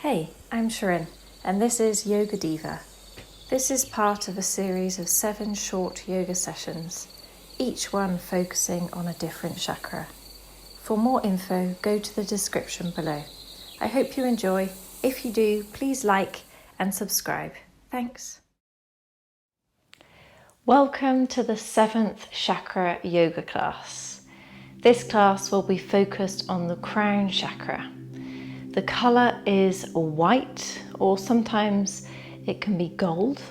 Hey, I'm Sherin, and this is Yoga Diva. This is part of a series of 7 short yoga sessions, each one focusing on a different chakra. For more info, go to the description below. I hope you enjoy. If you do, please like and subscribe. Thanks. Welcome to the 7th chakra yoga class. This class will be focused on the crown chakra. The colour is white, or sometimes it can be gold,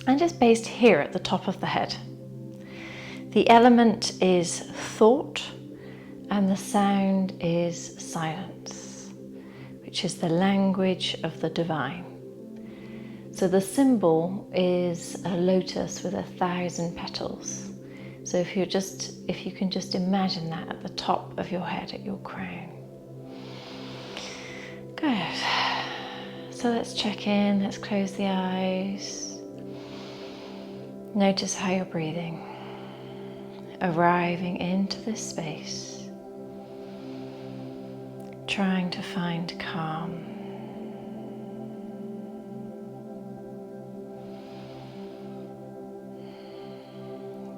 and it's based here at the top of the head. The element is thought, and the sound is silence, which is the language of the divine. So the symbol is a lotus with 1,000 petals. So if you can just imagine that at the top of your head, at your crown. Good. So let's check in, let's close the eyes. Notice how you're breathing, arriving into this space, trying to find calm.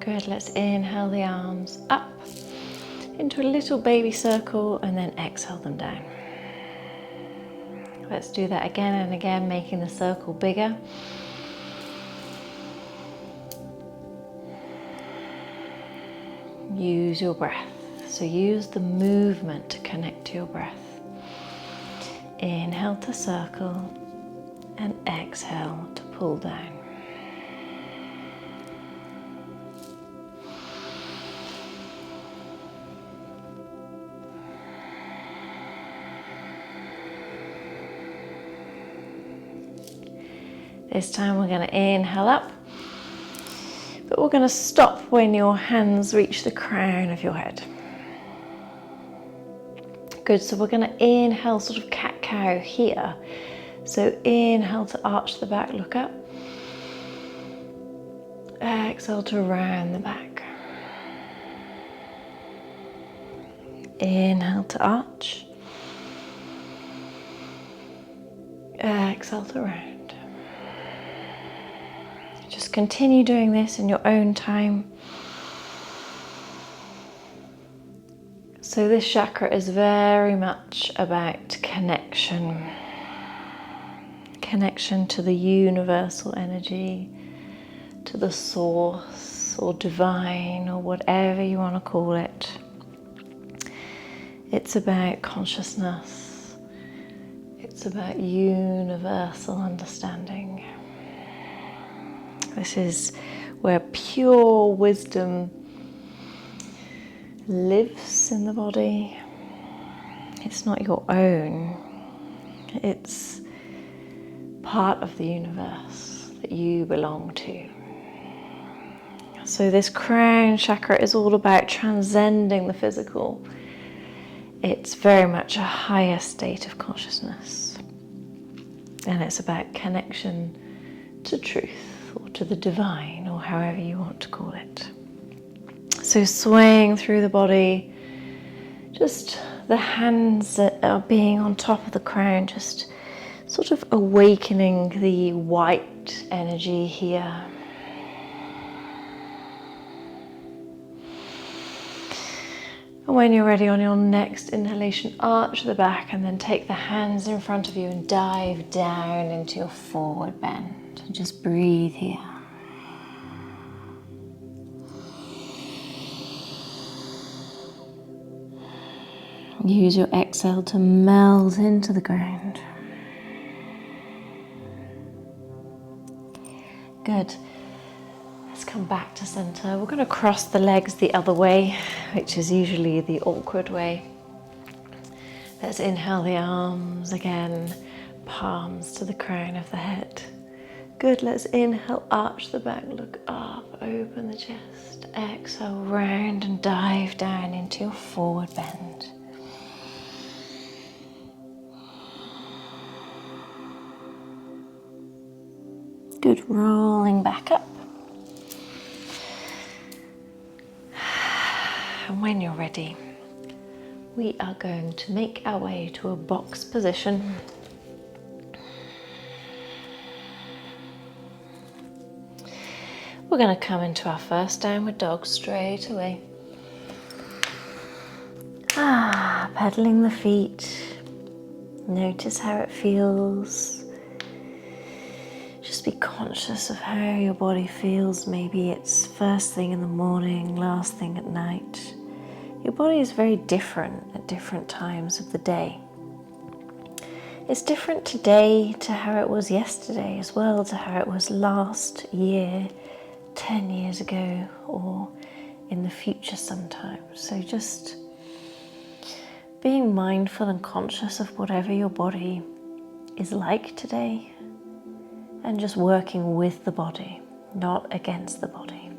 Good, let's inhale the arms up into a little baby circle and then exhale them down. Let's do that again and again, making the circle bigger. Use your breath. So use the movement to connect to your breath. Inhale to circle and exhale to pull down. This time we're going to inhale up, but we're going to stop when your hands reach the crown of your head. Good, so we're going to inhale sort of cat-cow here. So inhale to arch the back, look up. Exhale to round the back. Inhale to arch. Exhale to round. Just continue doing this in your own time. So this chakra is very much about connection. Connection to the universal energy, to the source or divine or whatever you want to call it. It's about consciousness. It's about universal understanding. This is where pure wisdom lives in the body. It's not your own. It's part of the universe that you belong to. So this crown chakra is all about transcending the physical. It's very much a higher state of consciousness. And it's about connection to truth, or to the divine, or however you want to call it. So swaying through the body, just the hands that are being on top of the crown, just sort of awakening the white energy here. And when you're ready, on your next inhalation, arch the back and then take the hands in front of you and dive down into your forward bend. And just breathe here. Use your exhale to melt into the ground. Good. Let's come back to center. We're going to cross the legs the other way, which is usually the awkward way. Let's inhale the arms again, palms to the crown of the head. Good, let's inhale, arch the back, look up, open the chest. Exhale, round and dive down into your forward bend. Good, rolling back up. And when you're ready, we are going to make our way to a box position. We're going to come into our first downward dog straight away. Pedaling the feet. Notice how it feels. Just be conscious of how your body feels. Maybe it's first thing in the morning, last thing at night. Your body is very different at different times of the day. It's different today to how it was yesterday as well, to how it was last year, 10 years ago, or in the future sometimes. So just being mindful and conscious of whatever your body is like today, and just working with the body, not against the body.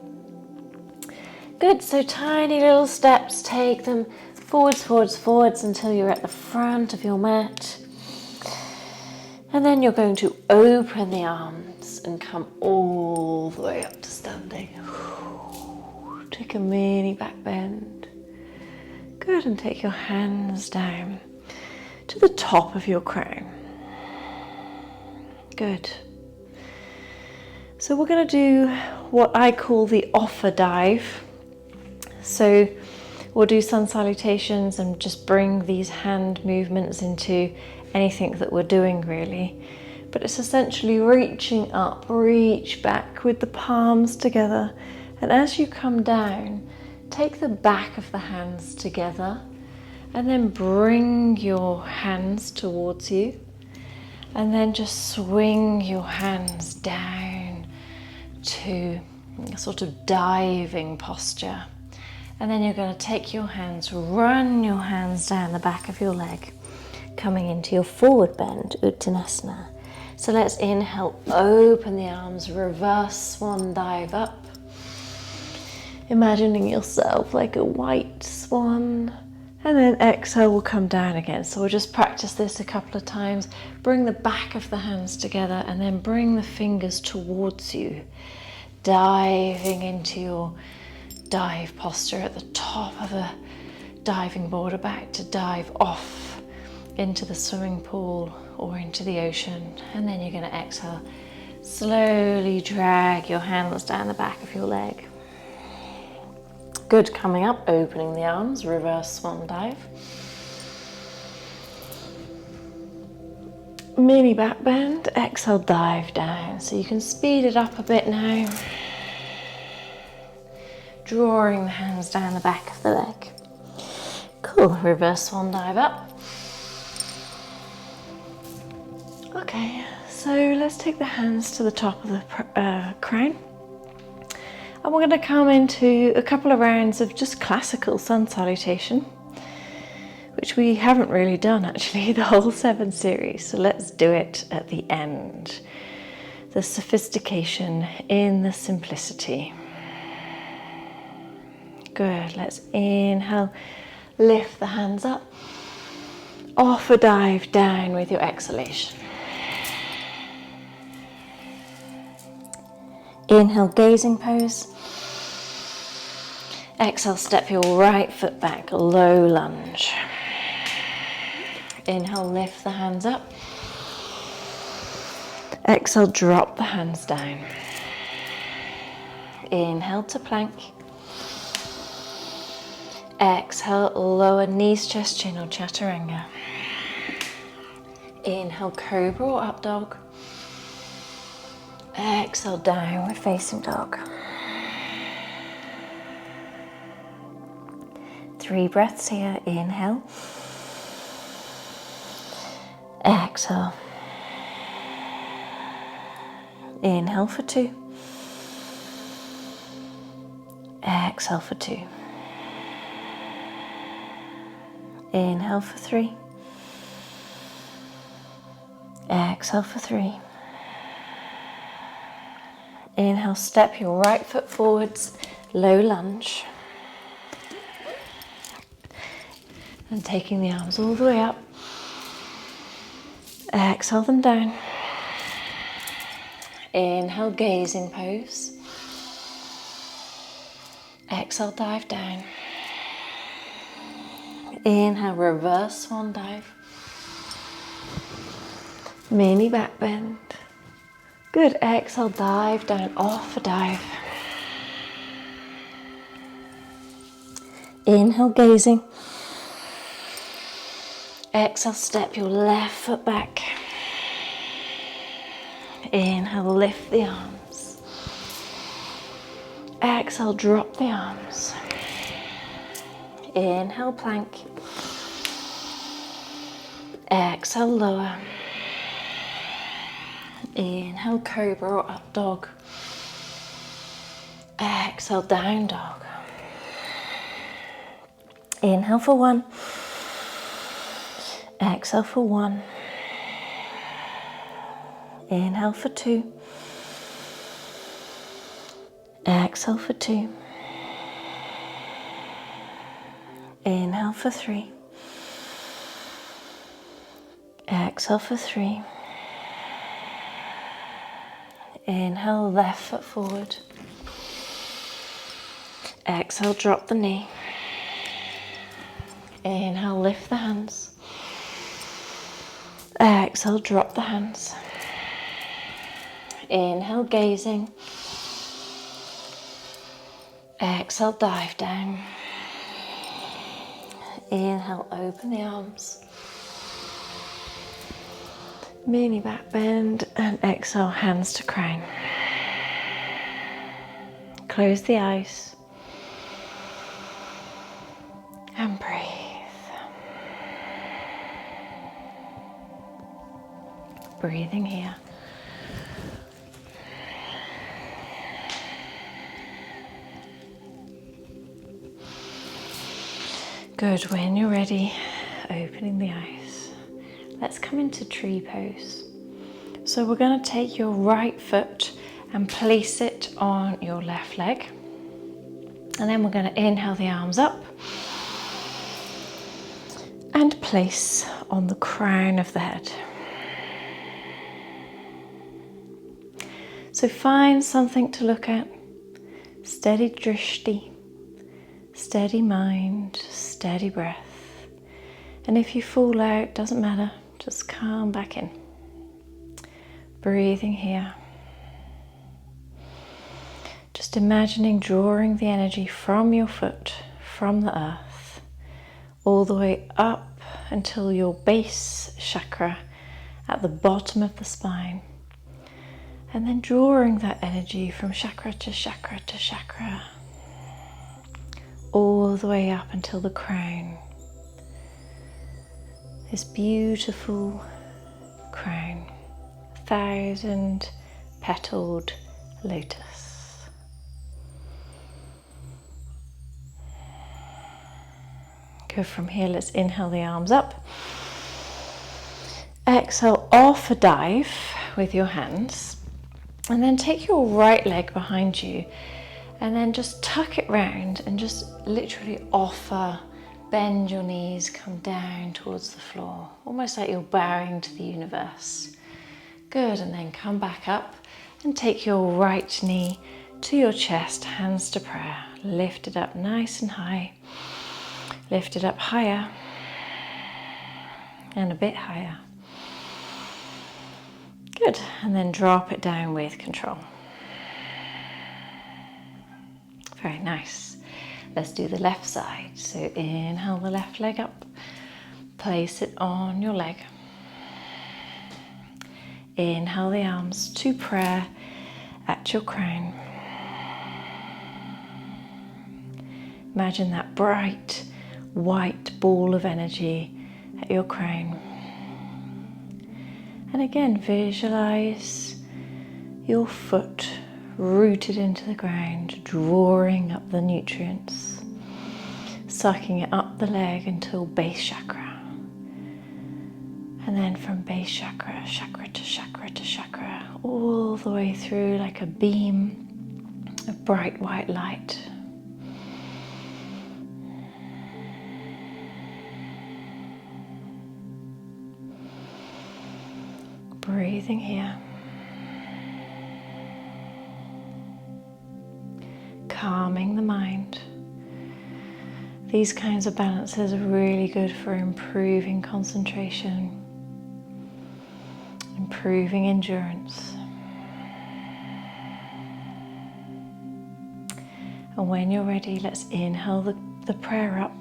Good, so tiny little steps, take them forwards, forwards, forwards until you're at the front of your mat. And then you're going to open the arms and come all the way up to standing. Take a mini back bend. Good, and take your hands down to the top of your crown. Good. So we're going to do what I call the offer dive. So we'll do sun salutations and just bring these hand movements into anything that we're doing really. But it's essentially reaching up, reach back with the palms together. And as you come down, take the back of the hands together and then bring your hands towards you. And then just swing your hands down to a sort of diving posture. And then you're going to take your hands, run your hands down the back of your leg, coming into your forward bend, Uttanasana. So let's inhale, open the arms, reverse swan dive up. Imagining yourself like a white swan. And then exhale, we'll come down again. So we'll just practice this a couple of times. Bring the back of the hands together and then bring the fingers towards you. Diving into your dive posture at the top of the diving board, about to dive off into the swimming pool or into the ocean. And then you're going to exhale, slowly drag your hands down the back of your leg. Good, coming up, opening the arms, reverse swan dive. Mini back bend, exhale, dive down. So you can speed it up a bit now. Drawing the hands down the back of the leg. Cool, reverse swan dive up. Okay, so let's take the hands to the top of the crown. And we're going to come into a couple of rounds of just classical sun salutation, which we haven't really done actually the whole 7 series. So let's do it at the end. The sophistication in the simplicity. Good, let's inhale, lift the hands up, offer dive down with your exhalation. Inhale, gazing pose. Exhale, step your right foot back, low lunge. Inhale, lift the hands up. Exhale, drop the hands down. Inhale to plank. Exhale, lower knees, chest, chin or chaturanga. Inhale, cobra or up dog. Exhale, downward facing dog. 3 breaths here. Inhale. Exhale. Inhale for 2. Exhale for 2. Inhale for 3. Exhale for 3. Inhale, step your right foot forwards, low lunge. And taking the arms all the way up. Exhale them down. Inhale, gazing pose. Exhale, dive down. Inhale, reverse swan dive. Mini back bend. Good, exhale, dive down, off a dive. Inhale, gazing. Exhale, step your left foot back. Inhale, lift the arms. Exhale, drop the arms. Inhale, plank. Exhale, lower. Inhale, cobra or up dog. Exhale, down dog. Inhale for 1. Exhale for 1. Inhale for 2. Exhale for 2. Inhale for 3. Exhale for 3. Inhale, left foot forward. Exhale, drop the knee. Inhale, lift the hands. Exhale, drop the hands. Inhale, gazing. Exhale, dive down. Inhale, open the arms. Mini back bend and exhale, hands to crown. Close the eyes. And breathe. Breathing here. Good, when you're ready, opening the eyes. Let's come into tree pose. So we're going to take your right foot and place it on your left leg. And then we're going to inhale the arms up and place on the crown of the head. So find something to look at. Steady drishti, steady mind, steady breath. And if you fall out, doesn't matter, just come back in. Breathing here. Just imagining drawing the energy from your foot, from the earth, all the way up until your base chakra at the bottom of the spine. And then drawing that energy from chakra to chakra to chakra, all the way up until the crown. This beautiful crown, 1,000-petaled lotus. Go from here, let's inhale the arms up. Exhale, off a dive with your hands. And then take your right leg behind you and then just tuck it round and just literally offer, bend your knees, come down towards the floor, almost like you're bowing to the universe. Good, and then come back up and take your right knee to your chest, hands to prayer. Lift it up nice and high. Lift it up higher and a bit higher. Good, and then drop it down with control. Very nice. Let's do the left side. So inhale the left leg up, place it on your leg. Inhale the arms to prayer at your crown. Imagine that bright white ball of energy at your crown. And again, visualize your foot rooted into the ground, drawing up the nutrients, sucking it up the leg until base chakra. And then from base chakra, chakra to chakra to chakra, all the way through like a beam of bright white light. Breathing here. Calming the mind. These kinds of balances are really good for improving concentration, improving endurance. And when you're ready, let's inhale the the prayer up.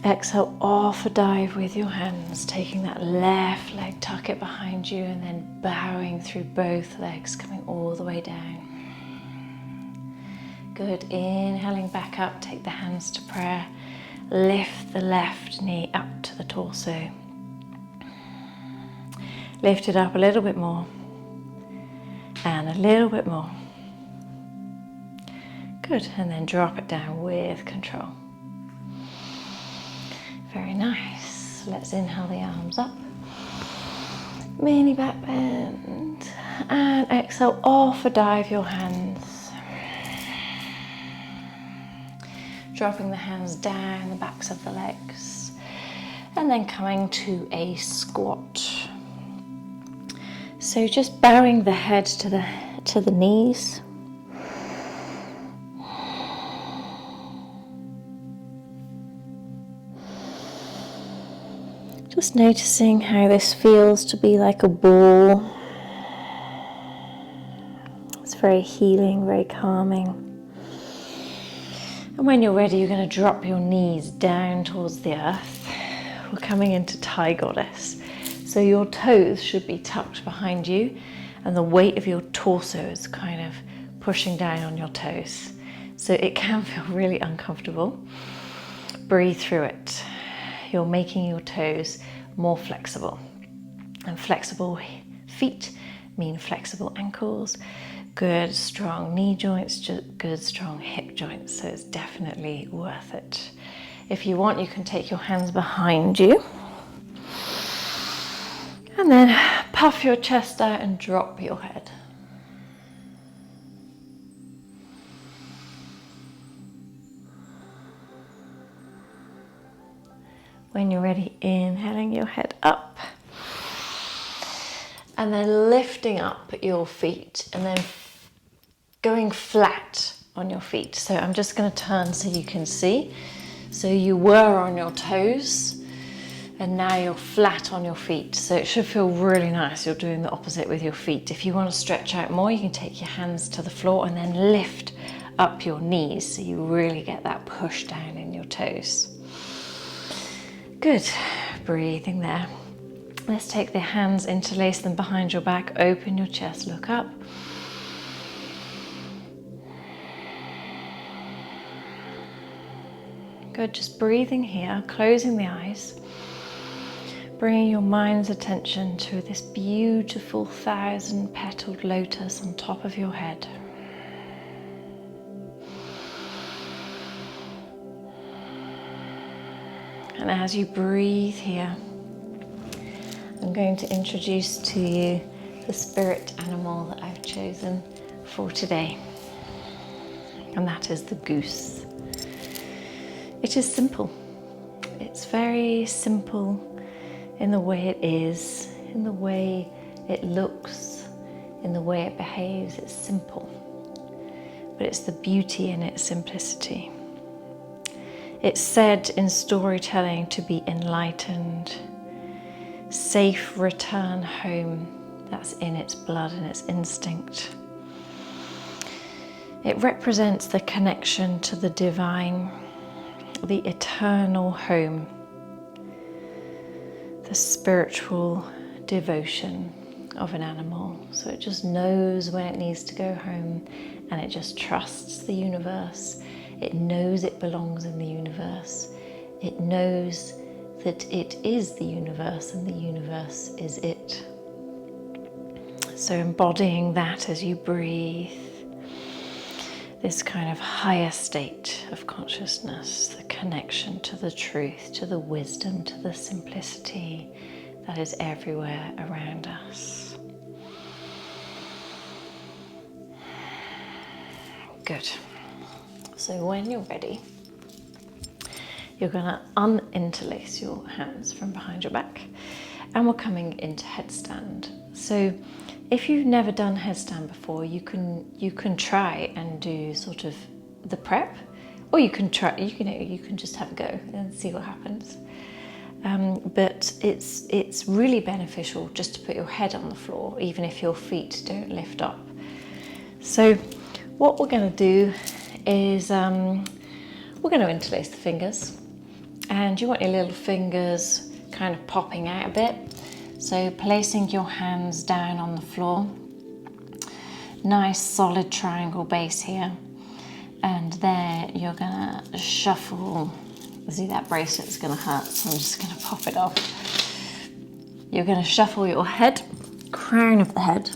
Exhale, off a dive with your hands, taking that left leg, tuck it behind you, and then bowing through both legs, coming all the way down. Good, inhaling back up, take the hands to prayer. Lift the left knee up to the torso. Lift it up a little bit more, and a little bit more. Good, and then drop it down with control. Very nice. Let's inhale the arms up. Mini back bend. And exhale, off a dive your hands. Dropping the hands down the backs of the legs. And then coming to a squat. So just bowing the head to the knees. Just noticing how this feels to be like a ball. It's very healing, very calming. And when you're ready, you're going to drop your knees down towards the earth. We're coming into Tai Goddess. So your toes should be tucked behind you, and the weight of your torso is kind of pushing down on your toes. So it can feel really uncomfortable. Breathe through it. You're making your toes more flexible. And flexible feet mean flexible ankles, good strong knee joints, good strong hip joints. So it's definitely worth it. If you want, you can take your hands behind you. And then puff your chest out and drop your head. When you're ready, inhaling your head up. And then lifting up your feet and then going flat on your feet. So I'm just going to turn so you can see. So you were on your toes and now you're flat on your feet. So it should feel really nice. You're doing the opposite with your feet. If you want to stretch out more, you can take your hands to the floor and then lift up your knees so you really get that push down in your toes. Good, breathing there. Let's take the hands, interlace them behind your back, open your chest, look up. Good, just breathing here, closing the eyes. Bringing your mind's attention to this beautiful 1,000-petaled lotus on top of your head. And as you breathe here, I'm going to introduce to you the spirit animal that I've chosen for today. And that is the goose. It is simple. It's very simple in the way it is, in the way it looks, in the way it behaves. It's simple. But it's the beauty in its simplicity. It's said in storytelling to be enlightened, safe return home. That's in its blood and its instinct. It represents the connection to the divine, the eternal home, the spiritual devotion of an animal. So it just knows when it needs to go home and it just trusts the universe. It knows it belongs in the universe. It knows that it is the universe and the universe is it. So embodying that as you breathe, this kind of higher state of consciousness, the connection to the truth, to the wisdom, to the simplicity that is everywhere around us. Good. So when you're ready, you're going to uninterlace your hands from behind your back, and we're coming into headstand. So if you've never done headstand before, you can try and do sort of the prep, or you can try, you can just have a go and see what happens. But it's really beneficial just to put your head on the floor, even if your feet don't lift up. So what we're going to do is we're going to interlace the fingers, and you want your little fingers kind of popping out a bit. So placing your hands down on the floor, nice solid triangle base here, and there you're going to shuffle. See, that bracelet's going to hurt, so I'm just going to pop it off. You're going to shuffle your head, crown of the head.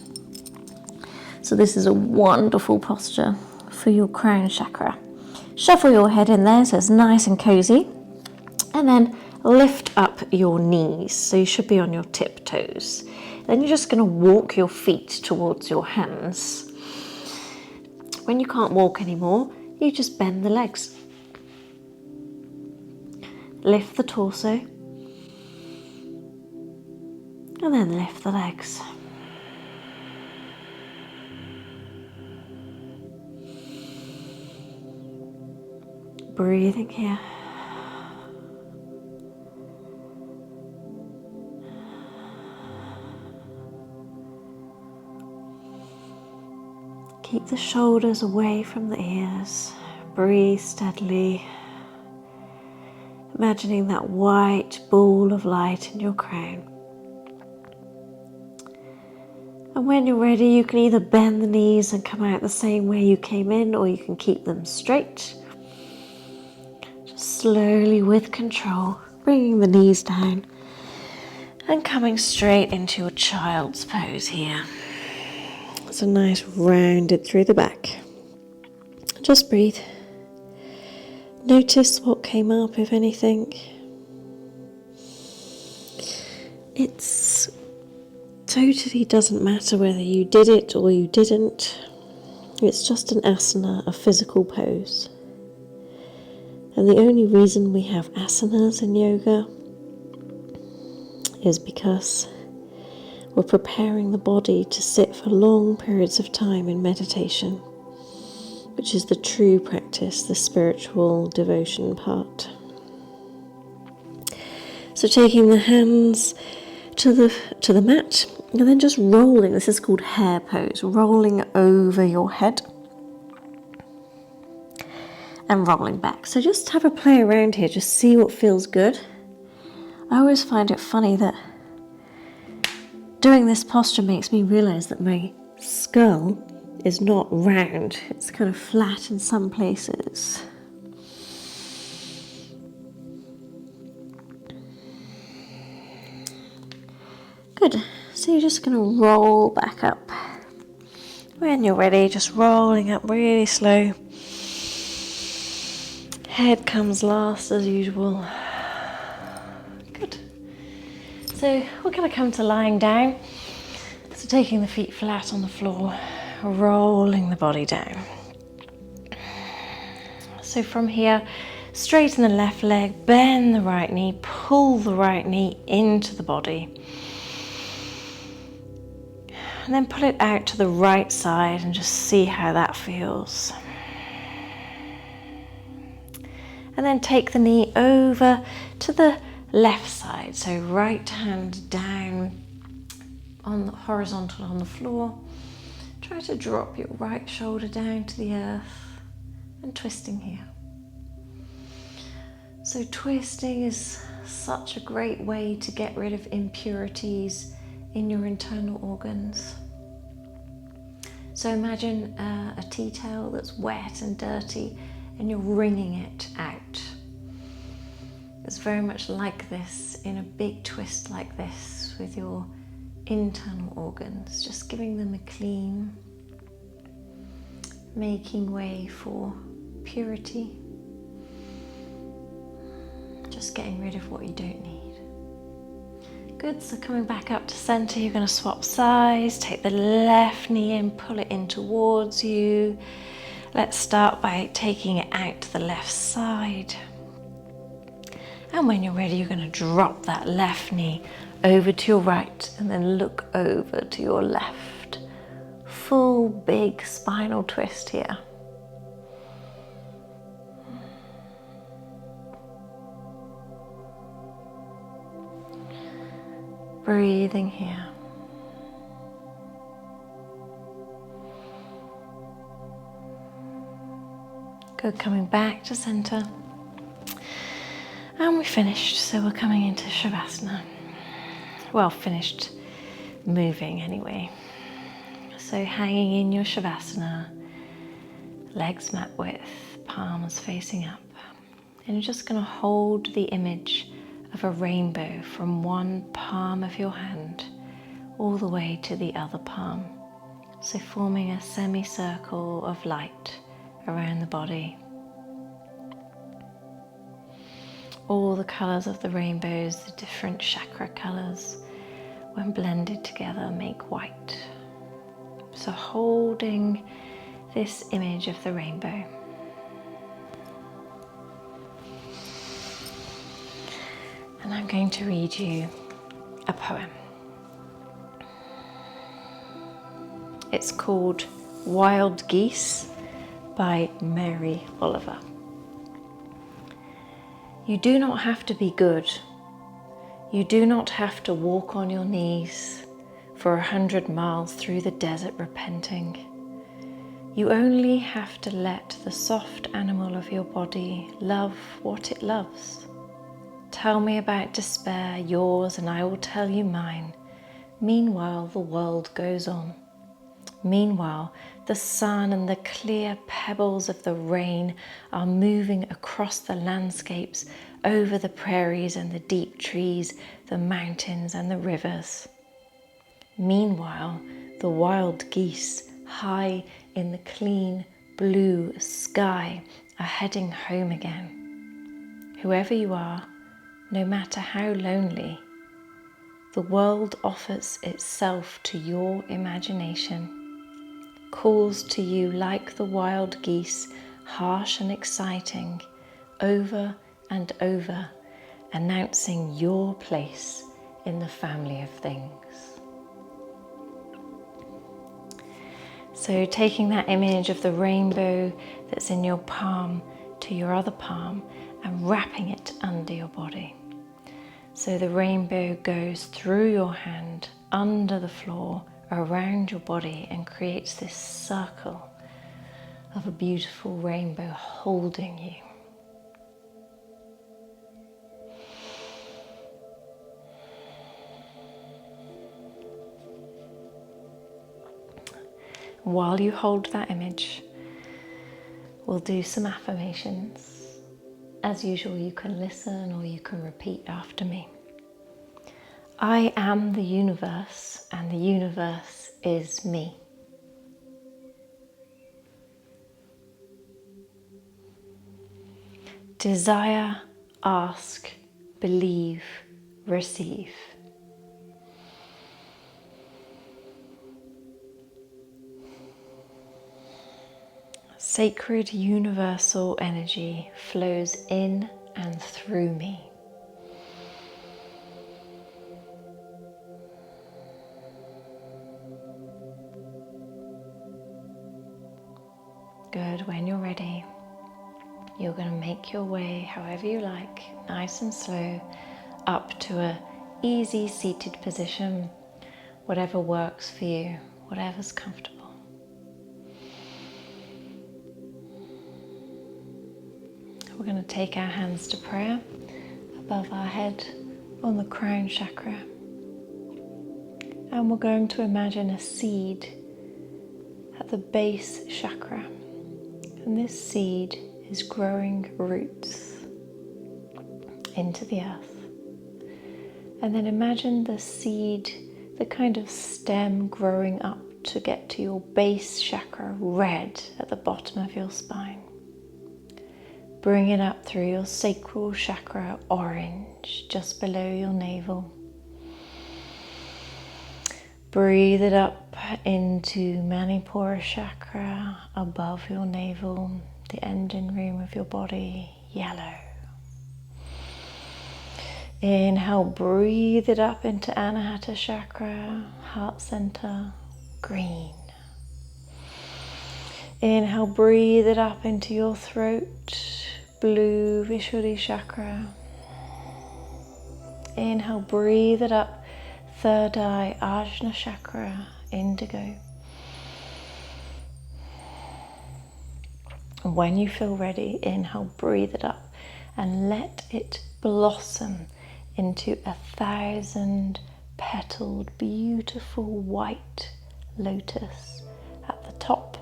So this is a wonderful posture for your crown chakra. Shuffle your head in there so it's nice and cozy, and then lift up your knees. So you should be on your tiptoes. Then you're just going to walk your feet towards your hands. When you can't walk anymore, you just bend the legs. Lift the torso, and then lift the legs. Breathing here. Keep the shoulders away from the ears. Breathe steadily. Imagining that white ball of light in your crown. And when you're ready, you can either bend the knees and come out the same way you came in, or you can keep them straight. Just slowly, with control, bringing the knees down and coming straight into your child's pose here. It's a nice rounded through the back. Just breathe. Notice what came up, if anything. It's totally doesn't matter whether you did it or you didn't. It's just an asana, a physical pose. And the only reason we have asanas in yoga is because we're preparing the body to sit for long periods of time in meditation, which is the true practice, the spiritual devotion part. So taking the hands to the mat, and then just rolling. This is called hair pose, rolling over your head and rolling back. So just have a play around here, just see what feels good. I always find it funny that doing this posture makes me realize that my skull is not round, it's kind of flat in some places. Good, so you're just going to roll back up. When you're ready, just rolling up really slow. Head comes last as usual. Good. So we're going to come to lying down. So taking the feet flat on the floor, rolling the body down. So from here, straighten the left leg, bend the right knee, pull the right knee into the body. And then pull it out to the right side and just see how that feels. And then take the knee over to the left side. So right hand down on the horizontal on the floor. Try to drop your right shoulder down to the earth and twisting here. So twisting is such a great way to get rid of impurities in your internal organs. So imagine a tea towel that's wet and dirty and you're wringing it out. It's very much like this, in a big twist like this with your internal organs, just giving them a clean, making way for purity, just getting rid of what you don't need. Good, so coming back up to center, you're going to swap sides, take the left knee in, pull it in towards you. Let's start by taking it out to the left side. And when you're ready, you're going to drop that left knee over to your right and then look over to your left. Full big spinal twist here. Breathing here. Good, coming back to center. And we finished, so we're coming into Shavasana. Well, finished moving anyway. So hanging in your Shavasana, legs mat width, palms facing up. And you're just going to hold the image of a rainbow from one palm of your hand all the way to the other palm. So forming a semicircle of light around the body. All the colours of the rainbows, the different chakra colours, when blended together make white. So holding this image of the rainbow. And I'm going to read you a poem. It's called Wild Geese by Mary Oliver. You do not have to be good. You do not have to walk on your knees for 100 miles through the desert repenting. You only have to let the soft animal of your body love what it loves. Tell me about despair, yours, and I will tell you mine. Meanwhile, the world goes on. Meanwhile, the sun and the clear pebbles of the rain are moving across the landscapes, over the prairies and the deep trees, the mountains and the rivers. Meanwhile, the wild geese, high in the clean blue sky, are heading home again. Whoever you are, no matter how lonely, the world offers itself to your imagination. Calls to you like the wild geese, harsh and exciting, over and over, announcing your place in the family of things. So taking that image of the rainbow that's in your palm to your other palm and wrapping it under your body. So the rainbow goes through your hand, under the floor, around your body, and creates this circle of a beautiful rainbow holding you. While you hold that image, we'll do some affirmations. As usual, you can listen or you can repeat after me. I am the universe, and the universe is me. Desire, ask, believe, receive. Sacred universal energy flows in and through me. Good. When you're ready, you're going to make your way, however you like, nice and slow, up to a easy seated position, whatever works for you, whatever's comfortable. We're going to take our hands to prayer above our head on the crown chakra. And we're going to imagine a seed at the base chakra. And this seed is growing roots into the earth. And then imagine the seed, the kind of stem growing up to get to your base chakra, red at the bottom of your spine. Bring it up through your sacral chakra, orange, just below your navel. Breathe it up into Manipura chakra, above your navel, the engine room of your body, yellow. Inhale, breathe it up into Anahata chakra, heart center, green. Inhale, breathe it up into your throat, blue Vishuddhi chakra. Inhale, breathe it up, third eye, Ajna chakra, indigo. And when you feel ready, inhale, breathe it up and let it blossom into 1,000 petaled, beautiful white lotus at the top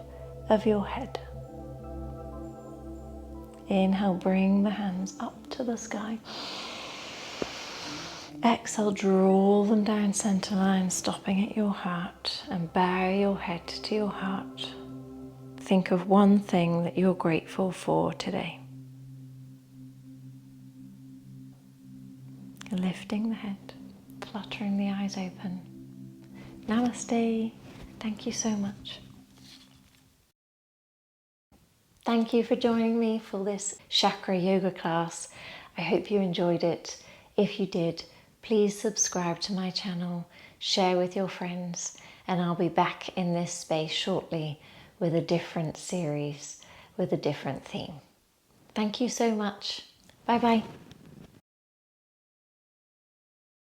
of your head. Inhale, bring the hands up to the sky. Exhale, draw them down center line, stopping at your heart, and bow your head to your heart. Think of one thing that you're grateful for today. Lifting the head, fluttering the eyes open. Namaste. Thank you so much. Thank you for joining me for this chakra yoga class. I hope you enjoyed it. If you did, please subscribe to my channel, share with your friends, and I'll be back in this space shortly with a different series, with a different theme. Thank you so much. Bye bye.